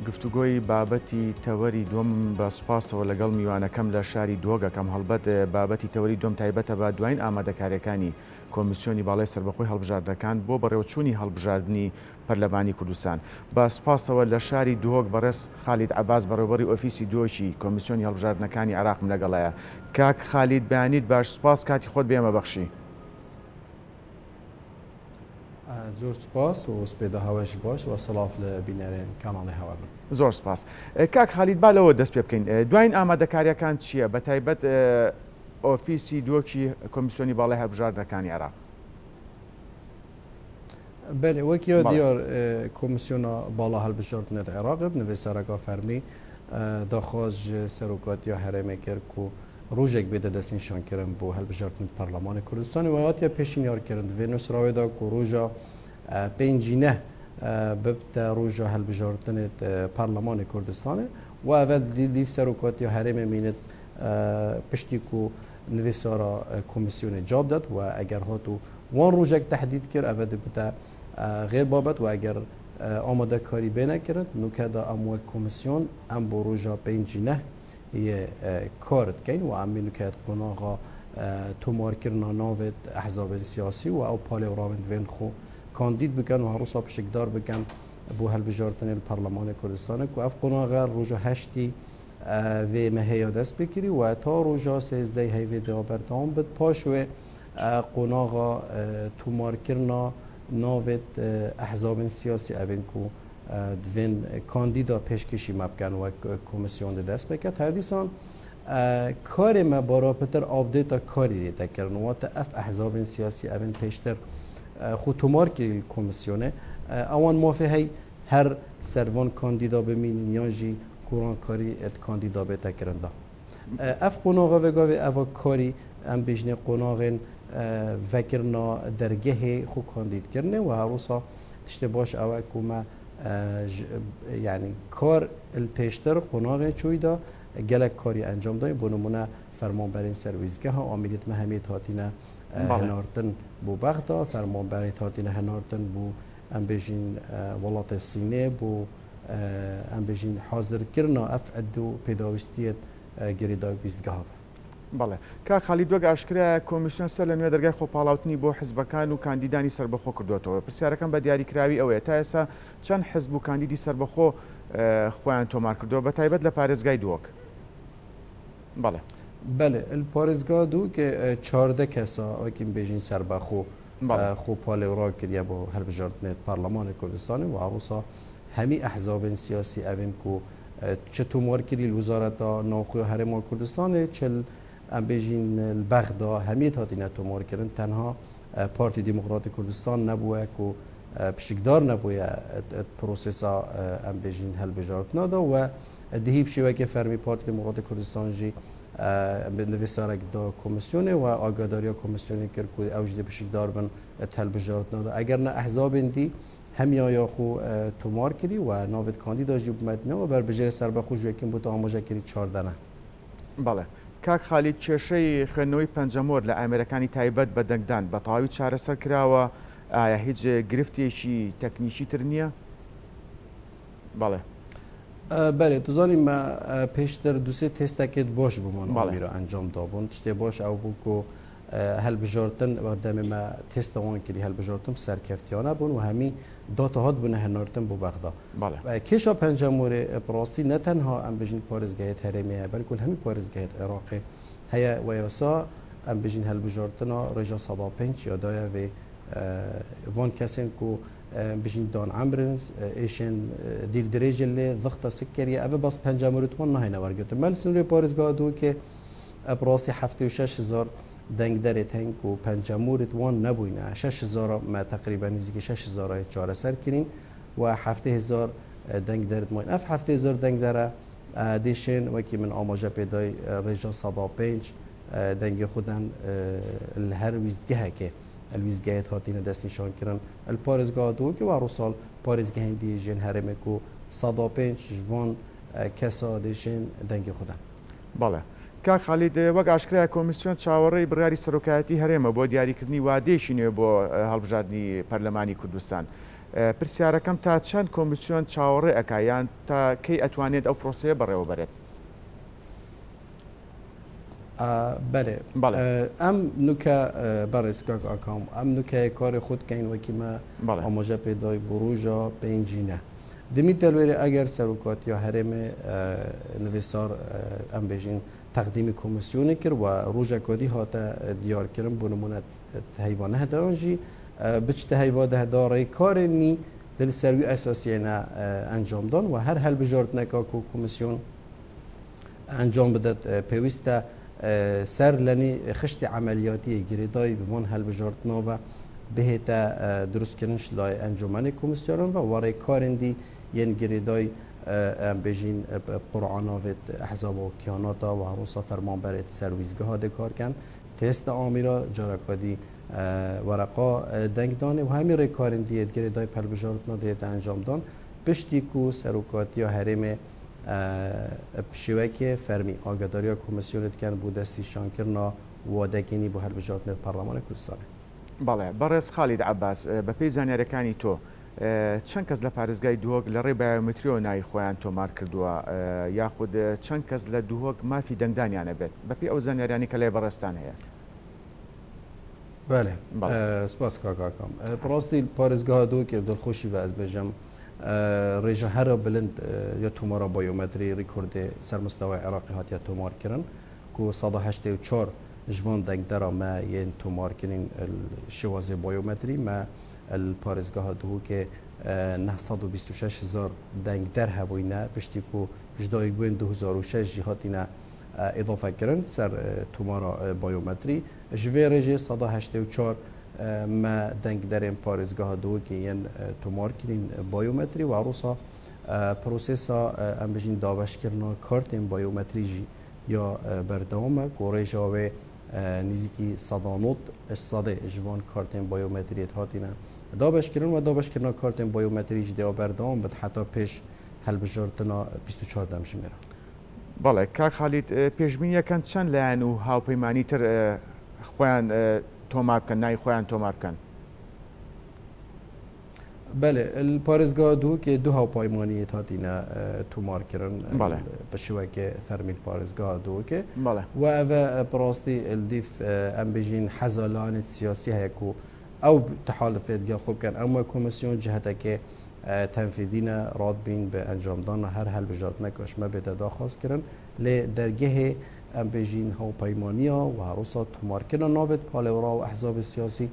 گفتوگۆی بابەتی تەوەری دووەم بە سوپاسەوە لەگەڵ میوانەکەم لە شاری دۆگەکەم هەڵبەت بابەتی تەوەری دووەم تایبەتە بە دوایین ئامادەکاریەکانی کۆمیسیۆنی باڵای سەربەخۆی هەڵبژاردنەکان بۆ بەڕێوەچوونی هەڵبژاردننی پەرلەمانی کوردستان. بە سوپاسەوە لە شاری دۆگ بەڕێز خالید عەباس بەڕێوەبەری ئۆفیسی دۆشی کۆمیسیۆنی هەڵبژاردنەکانی عێراقم لەگەڵایە. کاک خالید بەیانیت باش، سوپاس کاتی خۆت بێمە بەخشی. زۆر سپاس و سپێدا هەوەش باش و سڵاف لە بینەرێن کاناڵی هەوا بن. زۆر سپاس. کاک خالید با لەوە دەست پێ بکەین. دوایین ئامادەکاریەکان چییە بە تایبەت ئۆفیسی دۆکی کۆمیسیۆنی باڵای هەڵبژاردنەکانی عێراق؟ بله وەکیە دیار کۆمیسیۆنا باڵا هەڵبژاردنێت عێراق نوێسەرەکە فەرمی داخواز سەرۆکاتی هەرێمێ کرد و ڕۆژێک بێدە دەستنیشانکردن بۆ هەڵبژاردنی پەرلەمانی کوردستانی و هاتیە پێشنیارکردن دوێ نووسراوێدا و ڕۆژە پێنجینە ببتە ڕۆژە هەڵبژاردنێت پەرلەمانی کوردستانی و ئەڤە لیف سەرۆکاتی هەرێمێ مینێت پشتی و نوێسارە کۆمیسیۆنی جاب داد و ئەگەر هات و وان ڕۆژێک تهدید کرد ئەڤە دەبتە غێر بابەت و ئەگەر ئامادەکاری بێ نەکرد نوکەدا ئەم وەک کۆمیسیۆن ئەم بۆ ڕۆژە پێنجینە کارت کەین و ئەم نوکەت قۆناغا تۆمارکردنا ناوێت ئەحزابên سیاسی و ئەو پاڵێوراوێن دوێن خۆ کاندید بکەن و هەروسا پشکدار بکەن بۆ هەڵبژاردنی پەرلەمانی کوردستانی و ئەف قۆناغا ڕۆژە هەشتی vê me heya dest bikirî و تا ڕۆژا sêzdey heyvê de berdewam bit paş wê qonaxa tûmarkirina navêt ehzabên siyasî evên ku divên kandîda pêşkişî me bikin wek komisyon de dest biket her dîsan karê me barapitir updêta karî te kirin wate ev ehzabên siyasî evên pêştir xwe tûmar kirî komisyonê ewan mafê hey her servan kandîda bimînin yan jî کۆڕانکاری کاندیدا بێتە کرندا. ئەف قۆناغا vegavê eva karî em bêjnê qonağên vekirina dergehê xwe kandîdkirinê û herwisa tiştê baş ew e ku me yani kar il pêştir qonağê çûyî da gelek karî encam dayê bo nimûne fermanberên serwîzgeha Amîlît Mehemîd hatîne hinartin bû Bexda, fermanberê hatîne hinartin bû em bêjîn welatê Sînê bû ئەم بێژین حازرکردنا ئەف عەد و پێداویستیەت گەریدا بیستگەهاوە. بەڵێ کا خالید وەک ئاشکرا کۆمیسیۆن سەر لە نوێ دەرگای خۆپاڵاوتنی بۆ حزبەکان و کاندیدانی سربەخۆ کردوێتەوە. پرسیارەکەم بە دیاریکراوی ئەوەیە تا ئێستا چەند حزب و کاندیدی سربەخۆ خۆیان تۆمار کردەوە بە تایبەت لە پارێزگای دووەک؟ بەڵێ بله پارێزگا دوو کە 14 کەسا ئەوکیم بێژین سربەخۆ خۆ پاڵێوڕا کردیە بۆ هەڵبژاردنێت پەرلەمانی کوردستانی و عروسا هەمی ئەحزابên سیاسی evên ku çi tûmarkirî wizareta navxwe herêma Kurdistanê çil em bêjîn li Bexda hemî hatîne tûmarkirin tenha Partî Demokratîk Kurdistan nebûye ku pişikdar nebûye prosesa em bêjîn helbijardina da we dihî bi şêwekê fermî Partî Demokratîk Kurdistan jî nivîsarek da komisyonê we agadariya komisyonê kir ku ew jî pişikdar bin helbijardina da eger ne ehzabên dî هەمیا یاخۆ تۆمار کردی و ناوێت کاندیدا ژی بمەتنەوە بەربژێر سەربەخۆ ژێکیم بۆ ئاماژەکردی 14. بەڵێ کاک خالید کێشەی خوێندنەوەی پەنجەمۆر لە ئامێرەکانی تایبەت بە دەنگدان بە تەواوی چارەسەر کراوە ئایا هیچ گرفتێکی تەکنیکی تر نییە؟ بەڵێ بەێ توزانیم پێشتر دوسێ تێستەکێت باش بوومان باڵیرە ئەنجام دابوون تشتێ باش ئەو بوو و هەلبژارتن دەمێمە تێستەوان کردی هەلبژارتن سەرکەفتیانە بوون و هەمی داتەهات بوونە هەنارتن بۆ بەغدا کێشا پەنجەمۆرێ پڕاستی نەتەنها ئەم بژین پارێزگایەت هەرێمیە بەلکل هەمی پارێزگایەت عێراقی هەیە وەیاسا ئەم بژین هەلبژارتنە ڕێژە 105 یادایە vê van kesên ku bişîn dan emrins êşên dîrdirêjê lê dixta sikkeriye ev bas pencemorê wan nahêne wergirtin melsin rê parêzgeha dûkê ev rastî 76,000 دەنگدەرێت هەنگ و پەنجەمورت وان نەبووینە 6,000 me تقریبا نزیکی 6,000 چارەسەر کردین و 7,000 دەنگدەرت موین ئەف 7,000 دەنگدەرە دێشێن وەکی من ئاماژە پێدای ڕێژە 105 دەنگی خوددان هەر ویستگەهەکێ ویزگایەت هاتیینە دەستنیشانکردن پارێزگا دووکە و ڕووسال پارێزگەهندی ژێن هەرێمێک و 105 ژوان کەسا دێشێن دەنگی خوددان. بەڵێ کاک خالید وەک ئاشکرای کۆمیسیۆن چاوەڕێی بڕیاری سەرۆکایەتی هەرێمە بۆ دیاریکردنی وادێشی نوێ بۆ هەڵبژاردننی پەرلەمانی کوردستان پرسیارەکەم تا چەند کۆمیسیۆن چاوەڕێ ئەکایان تا کەی ئەتوانێت ئەو پرۆسەیە بەڕێوە بەرێت؟ بله ام نوکه برسکاک آکام ام نوکه کار خود کن وکی ما آموزه پیدای بروجا پنجینه دمی تلویری اگر سروکات یا حرم نویسار ام بجین تقدیم کمیسیونی کرد و روزا کدی هات دیار کردن بنمونه حیوانه هدانجی بچت حیوانه هداره کار نی دل سروی اساسی نه انجام دان و هر حل بجارت نکا کمیسیون انجام بدد پیوسته سر لنی خشت عملیاتی گریدای بمون هل بجارتنا و بهتا درست کردنش لای انجمن کمیسیون و وارای کارندی ین گریدای بجین قرآن و احزاب و کیاناتا و عروسا فرمان برای سرویزگاه ها کار کن تست آمیرا جارکادی ورقا دنگدانه و همین رای کارندی گریدای پر بجارتنا دیت انجام دان پشتی کو سروکاتی یا حرم شوکه فرمی آگاداری کمیسیونت کن بود دستیشان کرنا وادگینی با هر بجارتنت پارلمان کردستان. بله بررس خالد عباس به پی زانیارەکانی تۆ چەند کەس لە پارێزگای دووەک لە ڕێی بایۆمتریۆ ناوی خۆیان تۆمار کردووە یاخود چەند کەس لە دووەک مافی دەنگدانیانە بێت بەپی ئەو زانیاریانی کە لێ بەڕێستان هەیە؟ بله سپاس کاکاکەم پڕاستی پارێزگا دووەک دڵخۆشی بە ئەزبێژەم رژه هر بلند یا تومارا بایومتری ریکورد سرمستوى عراقی هاتیا تومار کردن که 184 جوان دنگ درا ما ین تومار کردن شواز بایومتری ما الپارزگاه دو که 926,000 دنگ در هبوینه پشتی که جدای گوین 2006 جهاتینا اضافه کردن سر تومارا بایومتری جوی رژه 184 ما دنگ در این پارزگاه دو که این تومار کنین بایومتری و عروسا پروسسا ام بجین داوش کردن کارت این بایومتری جی یا بردامه گوریجا و نزدیکی صدانوت صده جوان کارت این بایومتری هاتینا داوش کردن و داوش کردن کارت این بایومتری جی دیا بردام بد حتی پیش هل بجارتنا 24 دمش میره. بله که خالد پیشبینی کن چند لعن و هاوپیمانی تر خوان تومار کن نای خوان تومار کن. بله الپارزگاه دو که دو هاوپیمانی تاتینا تومار کردن بله بشوی که فرمی الپارزگاه دو که بله و اوه براستی الدیف ام بجین حزالان سیاسی هیکو او تحالفات جا خوب کن اما کمیسیون جهته که تنفیذین راد بین به انجام دادن هر حل بجارت نکاش ما به تداخل کردن ل درگه ام بجین هاوپیمانیا و عروسات تومار کردن نوبت پالورا و احزاب سیاسی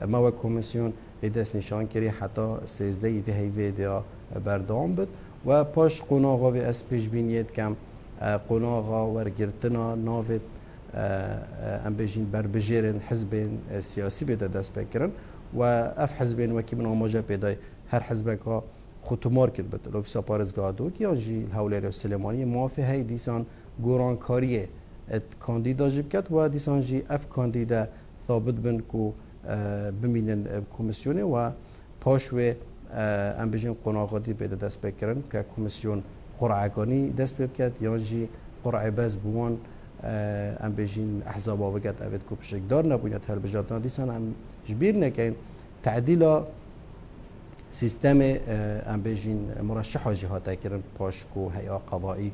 ما کمیسیون دست نشان کردی حتی 13 ایده هیویدیا بردام بود و پاش قناغا و اس پیش بینیت کم قناغا ورگرتنا نوبت ام بجین بربجرن حزب سیاسی بده دست بکرن و اف حزبین وکی من آماجه پیدای هر حزب که خودتومار کرد بده لوفیسا پارزگاه دو که آنجی هولیر سلیمانی موافق های دیسان گورانکاری کاندیدا جب کرد و دیسان جی اف کاندیدا ثابت بن که بمینن کمیسیونه و پاشوه ام بجین قناغاتی پیدا دست بکرن که کمیسیون قرعگانی دست بکرد یا جی قرعه باز بوان ام بجین احزاب وقت اوید کو بشکدار نبوید هر بجاتنا دیسان ام جبیر نکن تعدیل سیستم ام بجین مرشح جهات کردن پاشکو هیئت قضایی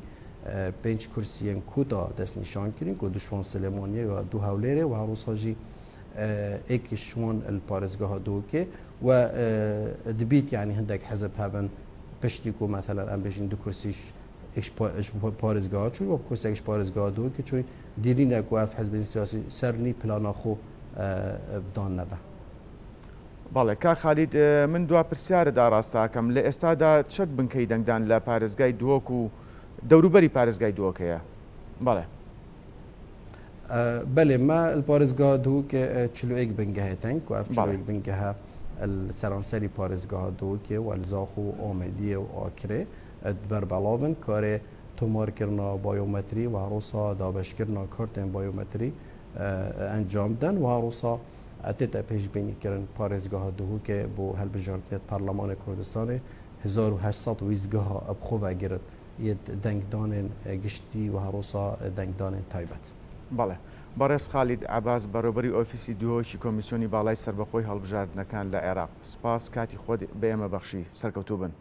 5 کرسی کودا دست نشان کردن که دشوان سلیمانی و دو هولره و عروساجی ایک شوان الپارزگاه دو که و دبیت یعنی هندک حزب هبن پشتی کو مثلا ام بجین دو کرسیش ایش پارزگاه چوی و کرسی ایش پارزگاه دو که چوی دیری نکو اف حزب سیاسی سرنی پلانا خو بدان نوه. بله که خالد من دو پرسیار داراستا کم ل استادا چت بنکی دنگدان ل پارزگای دوک و دوروبری پارزگای دوکه. بله. بله ما الپارزگاه دو که چلو ایک بنگه تنگ و اف چلو ایک بنگه السرانسری پارزگاه دو که والزاخو آمدی و آکره بر بلاون کار تومار کرنا بایومتری و عروسا دابش کرنا کارتن بایومتری انجام دن و عروسا اتت پیش بینی کردن پارزگاه دو که با هل بجارتنت پارلمان کردستان 1800 ویزگاه ابخو گرد یه دنگدان گشتی و عروسا دنگدان تایبت. بله بەڕێز خالید عەباس بەڕێوەبەری ئۆفیسی دوهۆشی کۆمیسیۆنی باڵای سربەخۆی هەڵبژاردنەکان لە عێراق. سپاس کاتی خۆت بە ئێمە بەخشی. سەرکەوتوو بن.